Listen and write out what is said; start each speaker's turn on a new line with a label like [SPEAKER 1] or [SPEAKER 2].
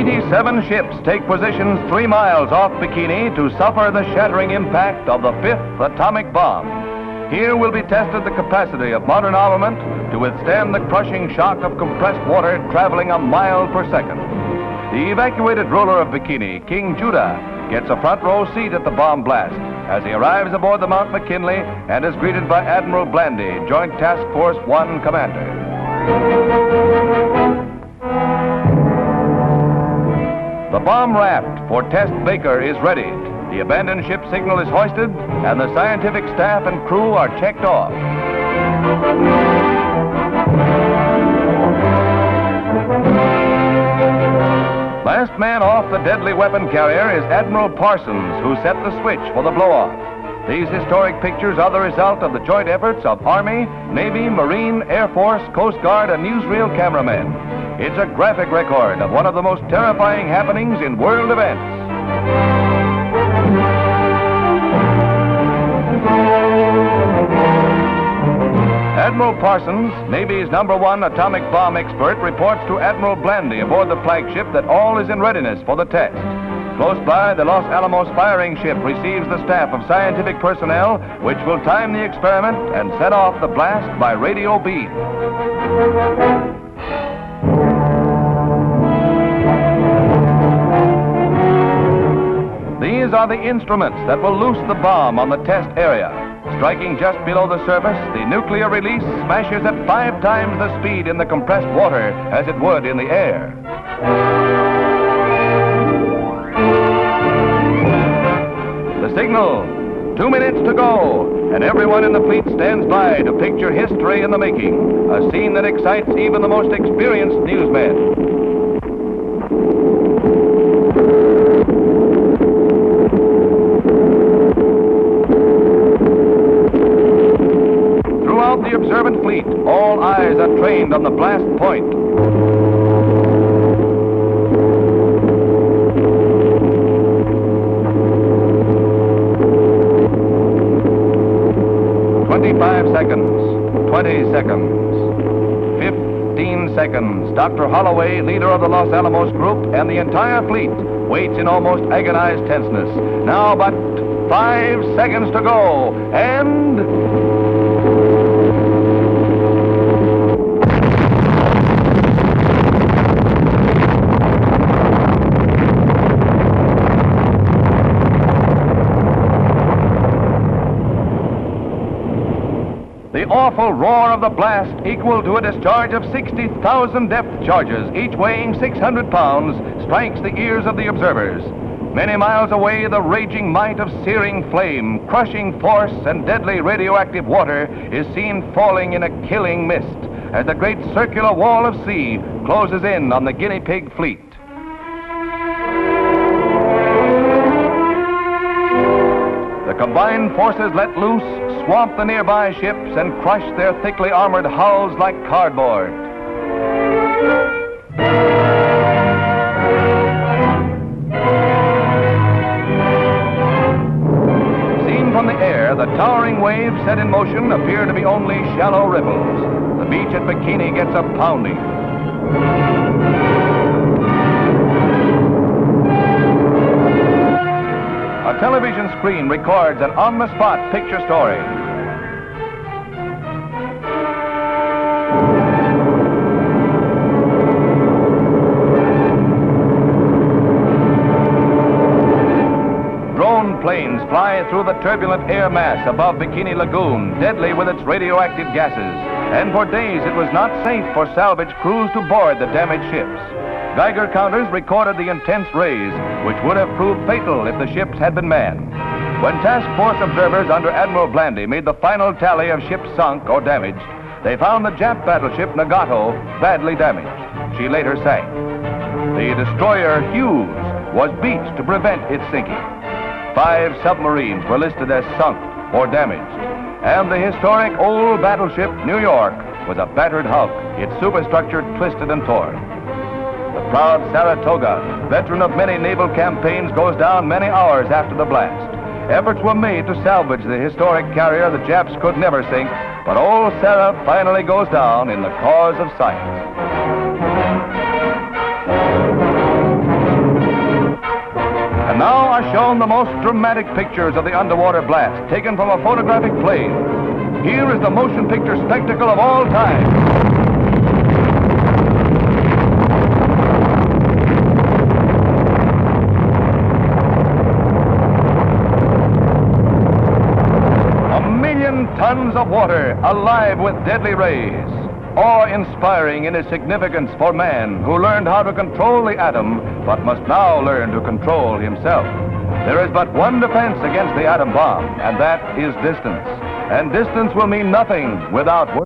[SPEAKER 1] 87 ships take positions 3 miles off Bikini to suffer the shattering impact of the 5th atomic bomb. Here will be tested the capacity of modern armament to withstand the crushing shock of compressed water traveling a mile per second. The evacuated ruler of Bikini, King Judah, gets a front row seat at the bomb blast as he arrives aboard the Mount McKinley and is greeted by Admiral Blandy, Joint Task Force 1 commander. The bomb raft for Test Baker is ready. The abandoned ship signal is hoisted, and the scientific staff and crew are checked off. Last man off the deadly weapon carrier is Admiral Parsons, who set the switch for the blow-off. These historic pictures are the result of the joint efforts of Army, Navy, Marine, Air Force, Coast Guard, and newsreel cameramen. It's a graphic record of one of the most terrifying happenings in world events. Admiral Parsons, Navy's #1 atomic bomb expert, reports to Admiral Blandy aboard the flagship that all is in readiness for the test. Close by, the Los Alamos firing ship receives the staff of scientific personnel, which will time the experiment and set off the blast by radio beam. These are the instruments that will loose the bomb on the test area. Striking just below the surface, the nuclear release smashes at 5 times the speed in the compressed water as it would in the air. The signal, 2 minutes to go, and everyone in the fleet stands by to picture history in the making, a scene that excites even the most experienced newsmen. Throughout the observant fleet, all eyes are trained on the blast point. Seconds, 20 seconds, 15 seconds. Dr. Holloway, leader of the Los Alamos group, and the entire fleet waits in almost agonized tenseness. Now but 5 seconds to go, and... The awful roar of the blast, equal to a discharge of 60,000 depth charges, each weighing 600 pounds, strikes the ears of the observers. Many miles away, the raging might of searing flame, crushing force, and deadly radioactive water is seen falling in a killing mist as the great circular wall of sea closes in on the guinea pig fleet. The combined forces let loose, swamp the nearby ships, and crush their thickly armored hulls like cardboard. Seen from the air, the towering waves set in motion appear to be only shallow ripples. The beach at Bikini gets a pounding. A television screen records an on-the-spot picture story. Drone planes fly through the turbulent air mass above Bikini Lagoon, deadly with its radioactive gases. And for days it was not safe for salvage crews to board the damaged ships. Geiger counters recorded the intense rays, which would have proved fatal if the ships had been manned. When task force observers under Admiral Blandy made the final tally of ships sunk or damaged, they found the Jap battleship Nagato badly damaged. She later sank. The destroyer Hughes was beached to prevent its sinking. 5 submarines were listed as sunk or damaged. And the historic old battleship New York was a battered hulk, its superstructure twisted and torn. The proud Saratoga, veteran of many naval campaigns, goes down many hours after the blast. Efforts were made to salvage the historic carrier the Japs could never sink, but old Sarah finally goes down in the cause of science. And now are shown the most dramatic pictures of the underwater blast, taken from a photographic plane. Here is the motion picture spectacle of all time. Tons of water alive with deadly rays, awe-inspiring in its significance for man who learned how to control the atom but must now learn to control himself. There is but one defense against the atom bomb, and that is distance. And distance will mean nothing without work.